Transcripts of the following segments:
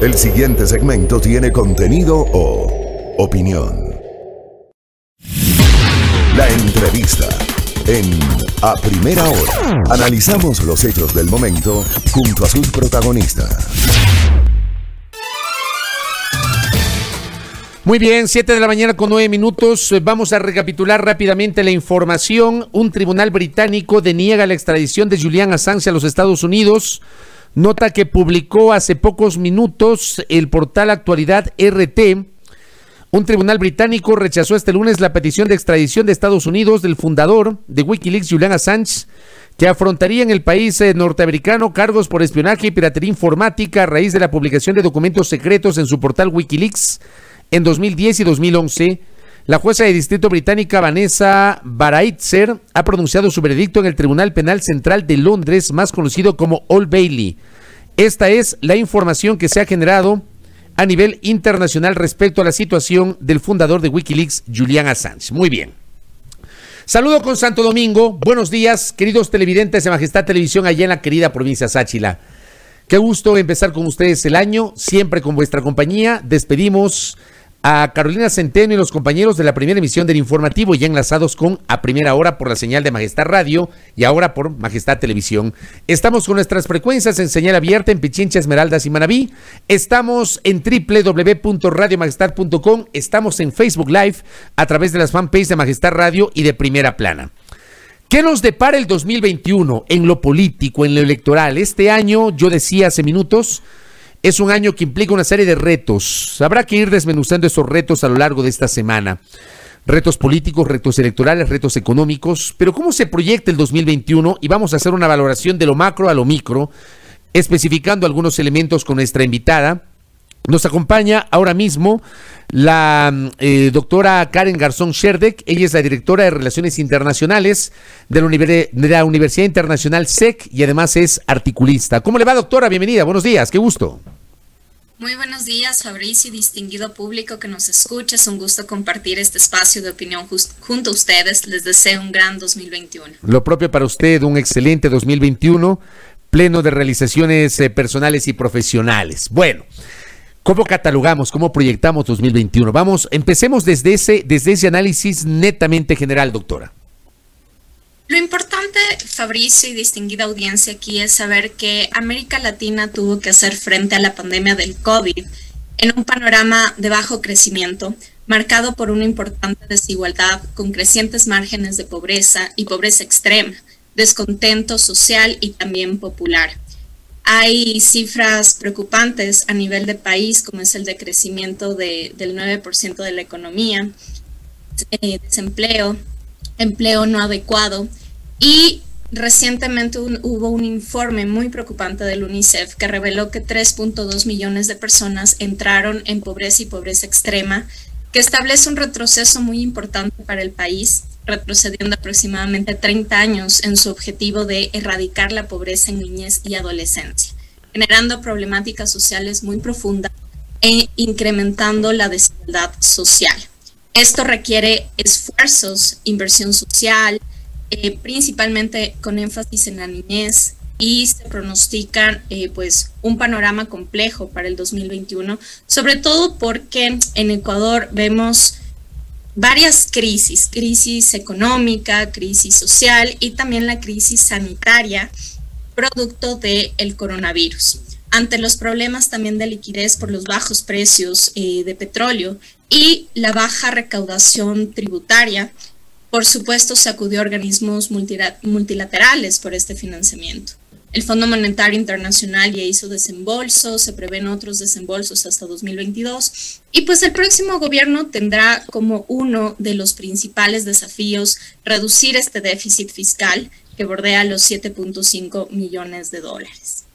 El siguiente segmento tiene contenido o opinión. La entrevista en A Primera Hora. Analizamos los hechos del momento junto a sus protagonistas. Muy bien, 7 de la mañana con 9 minutos. Vamos a recapitular rápidamente la información. Un tribunal británico deniega la extradición de Julian Assange a los Estados Unidos. Nota que publicó hace pocos minutos el portal Actualidad RT. Un tribunal británico rechazó este lunes la petición de extradición de Estados Unidos del fundador de Wikileaks, Julian Assange, que afrontaría en el país norteamericano cargos por espionaje y piratería informática a raíz de la publicación de documentos secretos en su portal Wikileaks en 2010 y 2011. La jueza de distrito británica Vanessa Baraitser ha pronunciado su veredicto en el Tribunal Penal Central de Londres, más conocido como Old Bailey. Esta es la información que se ha generado a nivel internacional respecto a la situación del fundador de Wikileaks, Julian Assange. Muy bien. Saludo con Santo Domingo. Buenos días, queridos televidentes de Majestad Televisión allá en la querida provincia de Sáchila. Qué gusto empezar con ustedes el año, siempre con vuestra compañía. Despedimos a Carolina Centeno y los compañeros de la primera emisión del informativo, ya enlazados con A Primera Hora por la señal de Majestad Radio y ahora por Majestad Televisión. Estamos con nuestras frecuencias en señal abierta en Pichincha, Esmeraldas y Manabí. Estamos en www.radiomajestad.com. Estamos en Facebook Live a través de las fanpages de Majestad Radio y de Primera Plana. ¿Qué nos depara el 2021 en lo político, en lo electoral? Este año, yo decía hace minutos, es un año que implica una serie de retos. Habrá que ir desmenuzando esos retos a lo largo de esta semana. Retos políticos, retos electorales, retos económicos. Pero ¿cómo se proyecta el 2021? Y vamos a hacer una valoración de lo macro a lo micro, especificando algunos elementos con nuestra invitada. Nos acompaña ahora mismo la doctora Karen Garzón Sherdek. Ella es la directora de Relaciones Internacionales de la Universidad Internacional SEC y además es articulista. ¿Cómo le va, doctora? Bienvenida, buenos días, qué gusto. Muy buenos días, Fabricio y distinguido público que nos escucha. Es un gusto compartir este espacio de opinión junto a ustedes. Les deseo un gran 2021. Lo propio para usted, un excelente 2021, pleno de realizaciones personales y profesionales. Bueno, ¿cómo catalogamos, cómo proyectamos 2021? Empecemos desde ese análisis netamente general, doctora. Lo importante, Fabricio y distinguida audiencia aquí, es saber que América Latina tuvo que hacer frente a la pandemia del COVID en un panorama de bajo crecimiento, marcado por una importante desigualdad, con crecientes márgenes de pobreza y pobreza extrema, descontento social y también popular. Hay cifras preocupantes a nivel de país, como es el decrecimiento del 9% de la economía, desempleo, empleo no adecuado, y recientemente hubo un informe muy preocupante del UNICEF que reveló que 3.2 millones de personas entraron en pobreza y pobreza extrema, que establece un retroceso muy importante para el país, retrocediendo aproximadamente 30 años en su objetivo de erradicar la pobreza en niñez y adolescencia, generando problemáticas sociales muy profundas e incrementando la desigualdad social. Esto requiere esfuerzos, inversión social, principalmente con énfasis en la niñez, y se pronostican pues un panorama complejo para el 2021, sobre todo porque en Ecuador vemos varias crisis económica, crisis social y también la crisis sanitaria producto del coronavirus. Ante los problemas también de liquidez por los bajos precios de petróleo y la baja recaudación tributaria, por supuesto se acudió a organismos multilaterales por este financiamiento. El Fondo Monetario Internacional ya hizo desembolsos, se prevén otros desembolsos hasta 2022 y pues el próximo gobierno tendrá como uno de los principales desafíos reducir este déficit fiscal que bordea los 7.5 millones de dólares.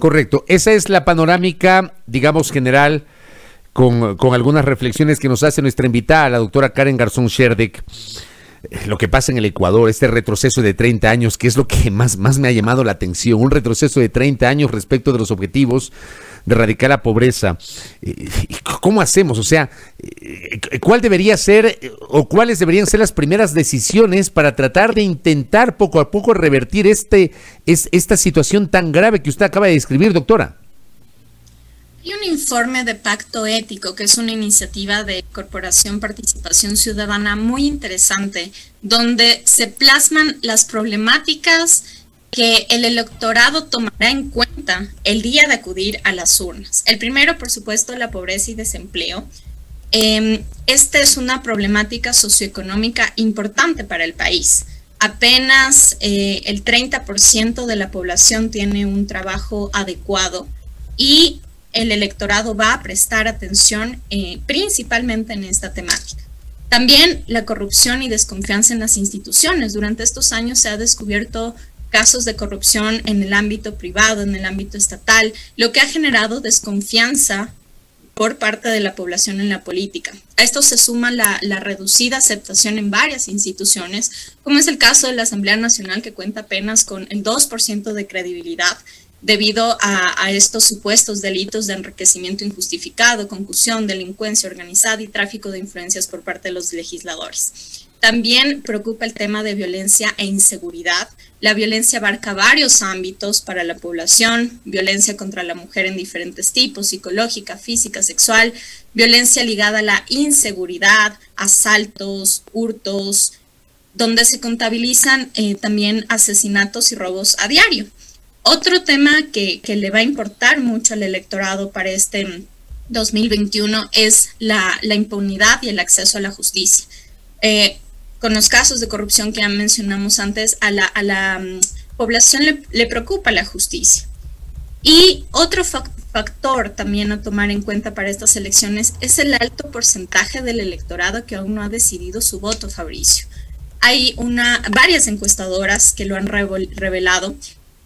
Correcto, esa es la panorámica, digamos, general, con algunas reflexiones que nos hace nuestra invitada, la doctora Karen Garzón Sherdek. Lo que pasa en el Ecuador, este retroceso de 30 años, que es lo que más me ha llamado la atención, un retroceso de 30 años respecto de los objetivos de erradicar la pobreza. ¿Cómo hacemos? O sea, ¿cuál debería ser o cuáles deberían ser las primeras decisiones para tratar de intentar poco a poco revertir esta situación tan grave que usted acaba de describir, doctora? Hay un informe de Pacto Ético, que es una iniciativa de Corporación Participación Ciudadana muy interesante, donde se plasman las problemáticas que el electorado tomará en cuenta el día de acudir a las urnas. El primero, por supuesto, la pobreza y desempleo. Esta es una problemática socioeconómica importante para el país. Apenas el 30% de la población tiene un trabajo adecuado y el electorado va a prestar atención principalmente en esta temática. También la corrupción y desconfianza en las instituciones. Durante estos años se ha descubierto casos de corrupción en el ámbito privado, en el ámbito estatal, lo que ha generado desconfianza por parte de la población en la política. A esto se suma la reducida aceptación en varias instituciones, como es el caso de la Asamblea Nacional, que cuenta apenas con el 2% de credibilidad debido a estos supuestos delitos de enriquecimiento injustificado, concusión, delincuencia organizada y tráfico de influencias por parte de los legisladores. También preocupa el tema de violencia e inseguridad. La violencia abarca varios ámbitos para la población: violencia contra la mujer en diferentes tipos, psicológica, física, sexual, violencia ligada a la inseguridad, asaltos, hurtos, donde se contabilizan también asesinatos y robos a diario. Otro tema que le va a importar mucho al electorado para este 2021 es la impunidad y el acceso a la justicia. Con los casos de corrupción que ya mencionamos antes, a la población le preocupa la justicia. Y otro factor también a tomar en cuenta para estas elecciones es el alto porcentaje del electorado que aún no ha decidido su voto, Fabricio. Hay varias encuestadoras que lo han revelado,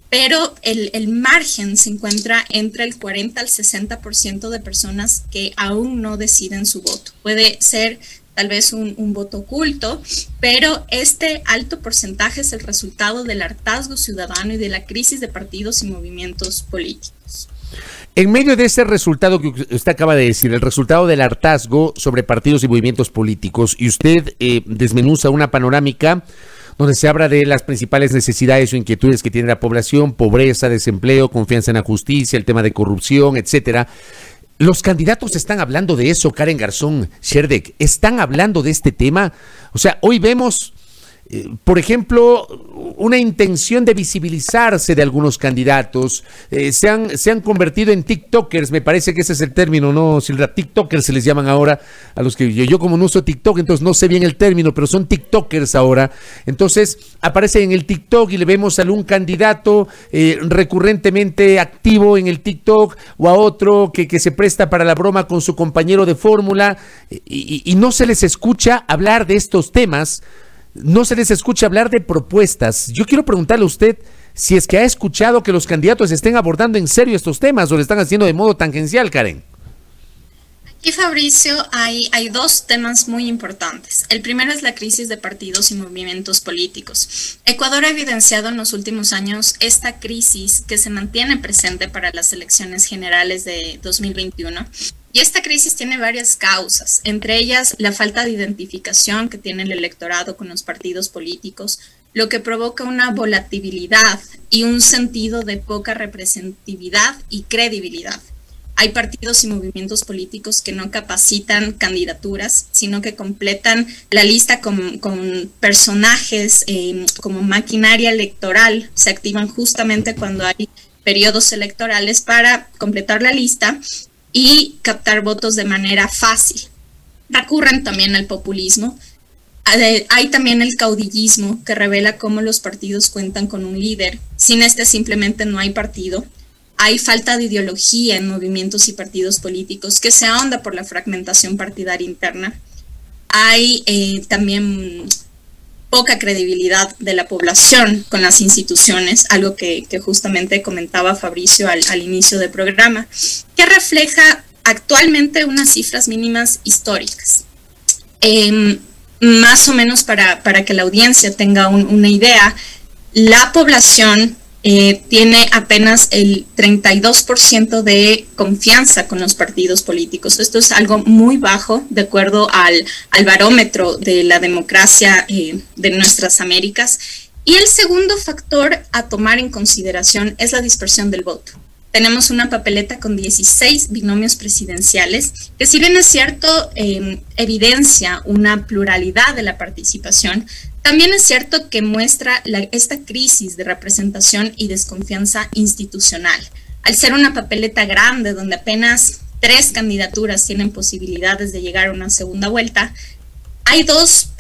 pero el margen se encuentra entre el 40 al 60% de personas que aún no deciden su voto. Puede ser tal vez un voto oculto, pero este alto porcentaje es el resultado del hartazgo ciudadano y de la crisis de partidos y movimientos políticos. En medio de ese resultado que usted acaba de decir, el resultado del hartazgo sobre partidos y movimientos políticos, y usted desmenuza una panorámica donde se habla de las principales necesidades o inquietudes que tiene la población: pobreza, desempleo, confianza en la justicia, el tema de corrupción, etcétera. Los candidatos están hablando de eso, Karen Garzón, Sherdek, están hablando de este tema. O sea, hoy vemos, por ejemplo, una intención de visibilizarse de algunos candidatos. Se han convertido en tiktokers, me parece que ese es el término, ¿no, Silvia? Tiktokers se les llaman ahora a los que yo como no uso TikTok, entonces no sé bien el término, pero son tiktokers ahora. Entonces aparece en el TikTok y le vemos a algún candidato recurrentemente activo en el TikTok, o a otro que se presta para la broma con su compañero de fórmula, y no se les escucha hablar de estos temas. No se les escucha hablar de propuestas. Yo quiero preguntarle a usted si es que ha escuchado que los candidatos estén abordando en serio estos temas o lo están haciendo de modo tangencial, Karen. Aquí, Fabricio, hay dos temas muy importantes. El primero es la crisis de partidos y movimientos políticos. Ecuador ha evidenciado en los últimos años esta crisis que se mantiene presente para las elecciones generales de 2021. Y esta crisis tiene varias causas, entre ellas la falta de identificación que tiene el electorado con los partidos políticos, lo que provoca una volatilidad y un sentido de poca representatividad y credibilidad. Hay partidos y movimientos políticos que no capacitan candidaturas, sino que completan la lista con personajes como maquinaria electoral. Se activan justamente cuando hay periodos electorales para completar la lista y captar votos de manera fácil. Recurren también al populismo. Hay también el caudillismo, que revela cómo los partidos cuentan con un líder. Sin este simplemente no hay partido. Hay falta de ideología en movimientos y partidos políticos, que se ahonda por la fragmentación partidaria interna. Hay también poca credibilidad de la población con las instituciones, algo que justamente comentaba Fabricio al inicio del programa, que refleja actualmente unas cifras mínimas históricas. Más o menos para que la audiencia tenga una idea, la población tiene apenas el 32% de confianza con los partidos políticos. Esto es algo muy bajo de acuerdo al barómetro de la democracia de nuestras Américas. Y el segundo factor a tomar en consideración es la dispersión del voto. tenemos una papeleta con 16 binomios presidenciales, que si bien es cierto, evidencia una pluralidad de la participación, también es cierto que muestra esta crisis de representación y desconfianza institucional. Al ser una papeleta grande, donde apenas 3 candidaturas tienen posibilidades de llegar a una segunda vuelta, hay 2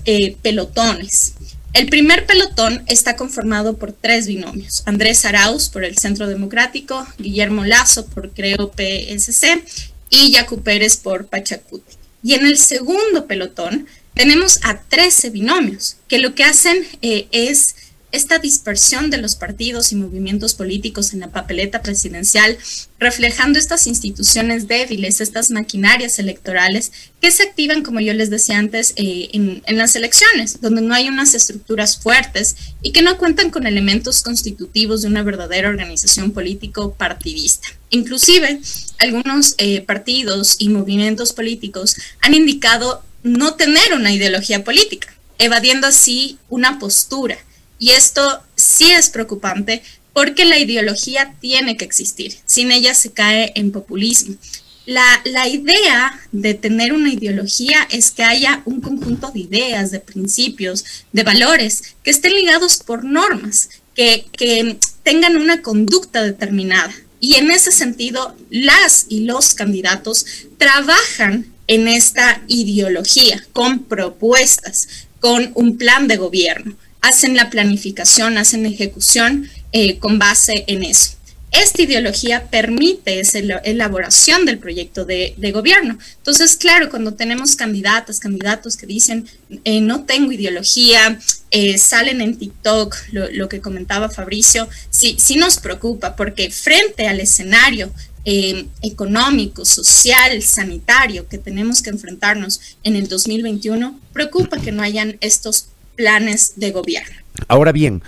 pelotones. El primer pelotón está conformado por 3 binomios: Andrés Arauz por el Centro Democrático, Guillermo Lasso por Creo PSC y Yacu Pérez por Pachacuti. Y en el segundo pelotón tenemos a 13 binomios, que lo que hacen es esta dispersión de los partidos y movimientos políticos en la papeleta presidencial, reflejando estas instituciones débiles, estas maquinarias electorales que se activan, como yo les decía antes, en las elecciones, donde no hay unas estructuras fuertes y que no cuentan con elementos constitutivos de una verdadera organización político-partidista. Inclusive, algunos partidos y movimientos políticos han indicado no tener una ideología política, evadiendo así una postura. Y esto sí es preocupante porque la ideología tiene que existir. Sin ella se cae en populismo. La idea de tener una ideología es que haya un conjunto de ideas, de principios, de valores que estén ligados por normas, que tengan una conducta determinada. Y en ese sentido, las y los candidatos trabajan en esta ideología con propuestas, con un plan de gobierno. Hacen la planificación, hacen la ejecución con base en eso. Esta ideología permite esa elaboración del proyecto de gobierno. Entonces, claro, cuando tenemos candidatos que dicen no tengo ideología, salen en TikTok, lo que comentaba Fabricio, sí nos preocupa, porque frente al escenario económico, social, sanitario que tenemos que enfrentarnos en el 2021, preocupa que no hayan estos planes de gobierno. Ahora bien,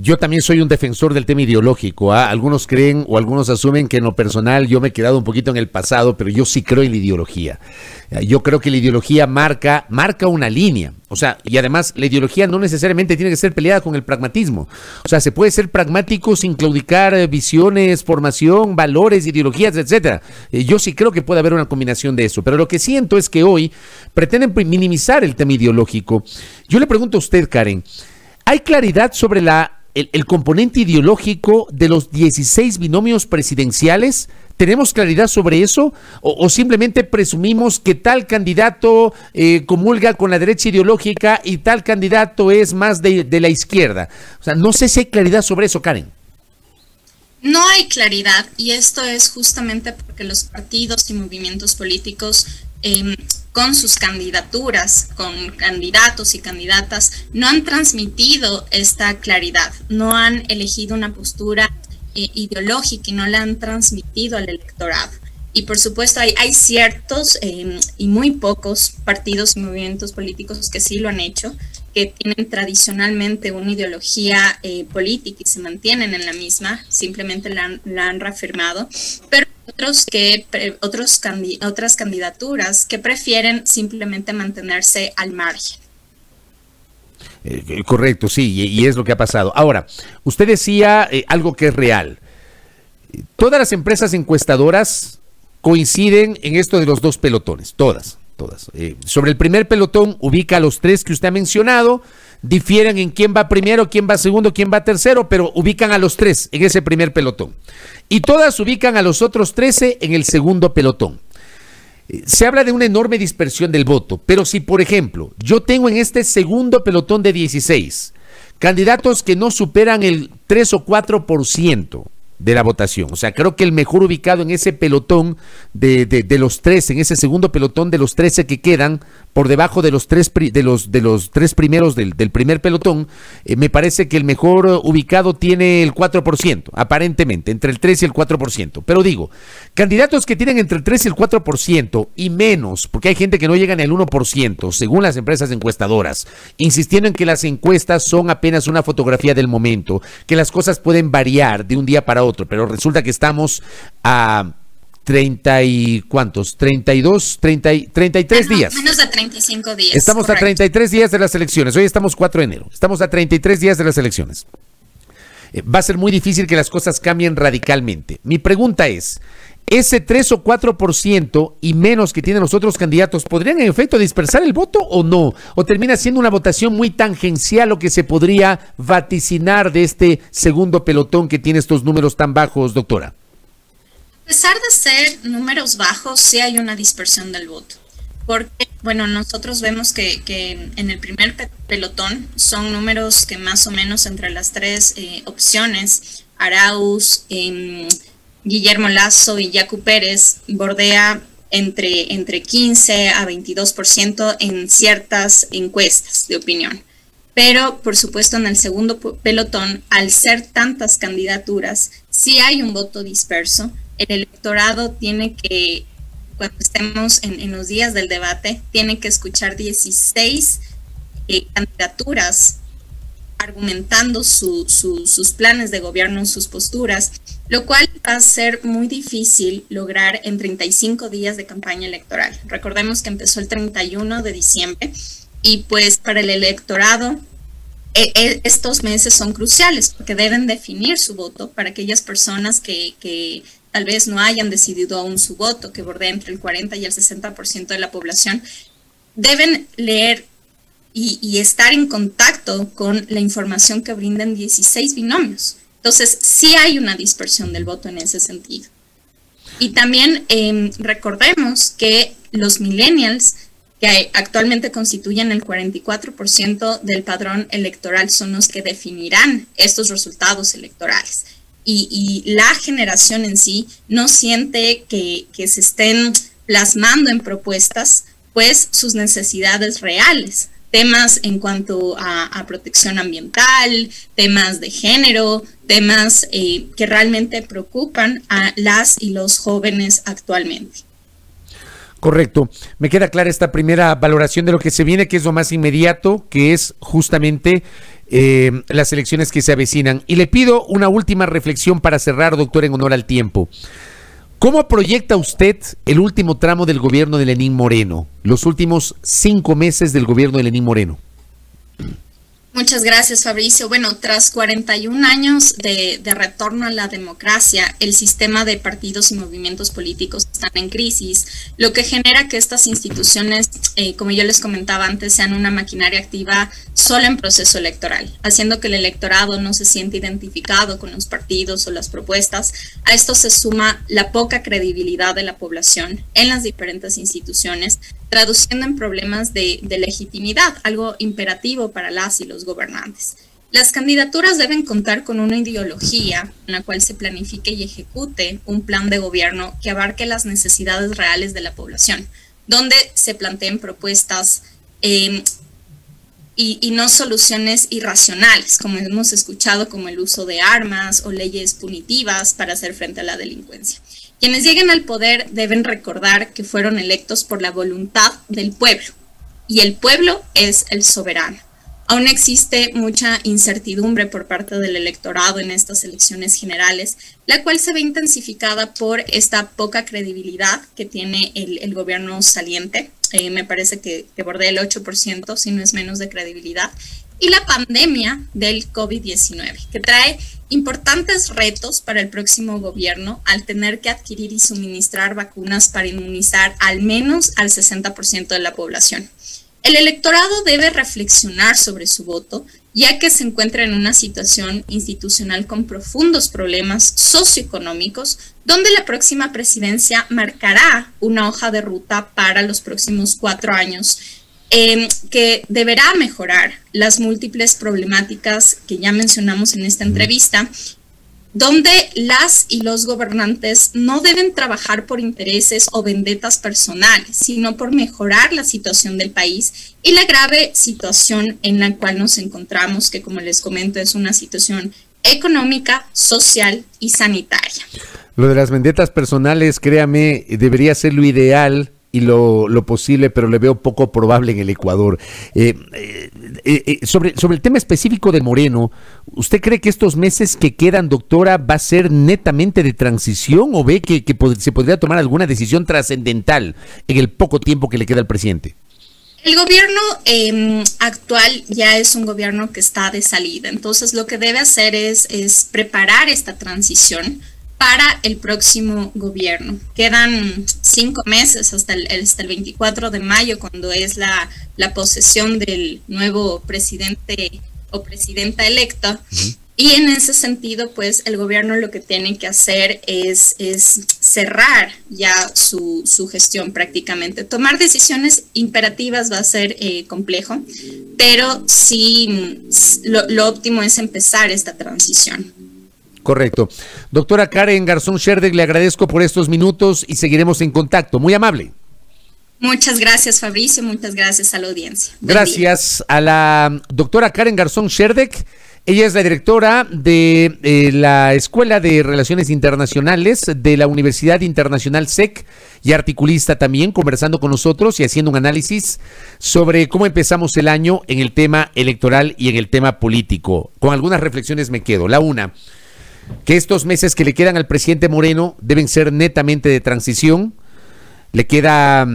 yo también soy un defensor del tema ideológico. Algunos creen o algunos asumen que en lo personal yo me he quedado un poquito en el pasado, pero yo sí creo en la ideología. Yo creo que la ideología marca una línea. O sea, y además la ideología no necesariamente tiene que ser peleada con el pragmatismo. O sea, se puede ser pragmático sin claudicar visiones, formación, valores, ideologías, etcétera. Yo sí creo que puede haber una combinación de eso. Pero lo que siento es que hoy pretenden minimizar el tema ideológico. Yo le pregunto a usted, Karen, ¿hay claridad sobre el componente ideológico de los 16 binomios presidenciales? ¿Tenemos claridad sobre eso? ¿O simplemente presumimos que tal candidato comulga con la derecha ideológica y tal candidato es más de la izquierda? O sea, no sé si hay claridad sobre eso, Karen. No hay claridad, y esto es justamente porque los partidos y movimientos políticos con sus candidaturas, con candidatos y candidatas, no han transmitido esta claridad, no han elegido una postura ideológica y no la han transmitido al electorado. Y por supuesto hay ciertos y muy pocos partidos y movimientos políticos que sí lo han hecho, que tienen tradicionalmente una ideología política y se mantienen en la misma, simplemente la han reafirmado, pero otras candidaturas que prefieren simplemente mantenerse al margen. Correcto, sí, y es lo que ha pasado. Ahora, usted decía algo que es real. Todas las empresas encuestadoras coinciden en esto de los 2 pelotones, todas. Sobre el primer pelotón ubica a los 3 que usted ha mencionado, difieren en quién va primero, quién va segundo, quién va tercero, pero ubican a los 3 en ese primer pelotón. Y todas ubican a los otros 13 en el segundo pelotón. Se habla de una enorme dispersión del voto, pero si, por ejemplo, yo tengo en este segundo pelotón de 16 candidatos que no superan el 3 o 4% de la votación, o sea, creo que el mejor ubicado en ese pelotón de los 13, en ese segundo pelotón de los 13 que quedan por debajo de los 3 primeros del primer pelotón, me parece que el mejor ubicado tiene el 4%, aparentemente, entre el 3 y el 4%. Pero digo, candidatos que tienen entre el 3 y el 4% y menos, porque hay gente que no llega ni al 1%, según las empresas encuestadoras, insistiendo en que las encuestas son apenas una fotografía del momento, que las cosas pueden variar de un día para otro, pero resulta que estamos a 30 y ¿cuántos? 32, 30, 33 días. Menos de 35 días. Estamos correcto. A 33 días de las elecciones. Hoy estamos 4 de enero. Estamos a 33 días de las elecciones. va a ser muy difícil que las cosas cambien radicalmente. Mi pregunta es, ¿ese 3 o 4% y menos que tienen los otros candidatos podrían en efecto dispersar el voto o no? ¿O termina siendo una votación muy tangencial lo que se podría vaticinar de este segundo pelotón que tiene estos números tan bajos, doctora? A pesar de ser números bajos, sí hay una dispersión del voto. Porque, bueno, nosotros vemos que en el primer pelotón son números que más o menos entre las tres opciones, Arauz, Guillermo Lasso y Yacu Pérez, bordea entre 15 a 22% en ciertas encuestas de opinión. Pero, por supuesto, en el segundo pelotón, al ser tantas candidaturas, sí hay un voto disperso. El electorado tiene que, cuando estemos en los días del debate, tiene que escuchar 16 candidaturas argumentando sus planes de gobierno, sus posturas, lo cual va a ser muy difícil lograr en 35 días de campaña electoral. Recordemos que empezó el 31 de diciembre y pues para el electorado estos meses son cruciales porque deben definir su voto para aquellas personas que tal vez no hayan decidido aún su voto, que bordea entre el 40 y el 60% de la población, deben leer y estar en contacto con la información que brindan 16 binomios. Entonces, sí hay una dispersión del voto en ese sentido. Y también recordemos que los millennials, que actualmente constituyen el 44% del padrón electoral, son los que definirán estos resultados electorales. Y la generación en sí no siente que se estén plasmando en propuestas, pues, sus necesidades reales. Temas en cuanto a protección ambiental, temas de género, temas que realmente preocupan a las y los jóvenes actualmente. Correcto. Me queda clara esta primera valoración de lo que se viene, que es lo más inmediato, que es justamente las elecciones que se avecinan. Y le pido una última reflexión para cerrar, doctor, en honor al tiempo. ¿Cómo proyecta usted el último tramo del gobierno de Lenín Moreno, los últimos 5 meses del gobierno de Lenín Moreno? Muchas gracias, Fabricio. Bueno, tras 41 años de retorno a la democracia, el sistema de partidos y movimientos políticos están en crisis, lo que genera que estas instituciones, como yo les comentaba antes, sean una maquinaria activa solo en proceso electoral, haciendo que el electorado no se siente identificado con los partidos o las propuestas. A esto se suma la poca credibilidad de la población en las diferentes instituciones, traduciendo en problemas de legitimidad, algo imperativo para las y los gobernantes. Las candidaturas deben contar con una ideología en la cual se planifique y ejecute un plan de gobierno que abarque las necesidades reales de la población, donde se planteen propuestas y no soluciones irracionales, como hemos escuchado, como el uso de armas o leyes punitivas para hacer frente a la delincuencia. Quienes lleguen al poder deben recordar que fueron electos por la voluntad del pueblo, y el pueblo es el soberano. Aún existe mucha incertidumbre por parte del electorado en estas elecciones generales, la cual se ve intensificada por esta poca credibilidad que tiene el gobierno saliente. Me parece que bordea el 8%, si no es menos, de credibilidad. Y la pandemia del COVID-19, que trae importantes retos para el próximo gobierno al tener que adquirir y suministrar vacunas para inmunizar al menos al 60% de la población. El electorado debe reflexionar sobre su voto, ya que se encuentra en una situación institucional con profundos problemas socioeconómicos, donde la próxima presidencia marcará una hoja de ruta para los próximos 4 años, que deberá mejorar las múltiples problemáticas que ya mencionamos en esta entrevista, donde las y los gobernantes no deben trabajar por intereses o vendetas personales, sino por mejorar la situación del país y la grave situación en la cual nos encontramos, que, como les comento, es una situación económica, social y sanitaria. Lo de las vendetas personales, créame, debería ser lo ideal y lo posible, pero le veo poco probable en el Ecuador. Sobre el tema específico de Moreno, ¿usted cree que estos meses que quedan, doctora, va a ser netamente de transición o ve que se podría tomar alguna decisión trascendental en el poco tiempo que le queda al presidente? El gobierno actual ya es un gobierno que está de salida, entonces lo que debe hacer es preparar esta transición para el próximo gobierno. Quedan 5 meses hasta el 24 de mayo, cuando es la posesión del nuevo presidente o presidenta electa. Y en ese sentido, pues el gobierno lo que tiene que hacer es cerrar ya su gestión prácticamente. Tomar decisiones imperativas va a ser complejo, pero sí lo óptimo es empezar esta transición. Correcto. Doctora Karen Garzón Sherdek, le agradezco por estos minutos y seguiremos en contacto. Muy amable. Muchas gracias, Fabricio. Muchas gracias a la audiencia. Gracias a la doctora Karen Garzón Sherdek. Ella es la directora de la Escuela de Relaciones Internacionales de la Universidad Internacional SEC y articulista también, conversando con nosotros y haciendo un análisis sobre cómo empezamos el año en el tema electoral y en el tema político. Con algunas reflexiones me quedo. La una, que estos meses que le quedan al presidente Moreno deben ser netamente de transición. Le queda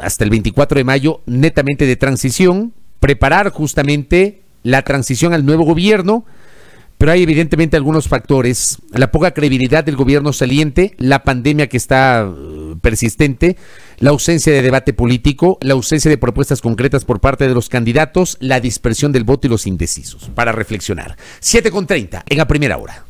hasta el 24 de mayo netamente de transición, preparar justamente la transición al nuevo gobierno, pero hay evidentemente algunos factores: la poca credibilidad del gobierno saliente, la pandemia que está persistente, la ausencia de debate político, la ausencia de propuestas concretas por parte de los candidatos, la dispersión del voto y los indecisos. Para reflexionar. 7:30 en A Primera Hora.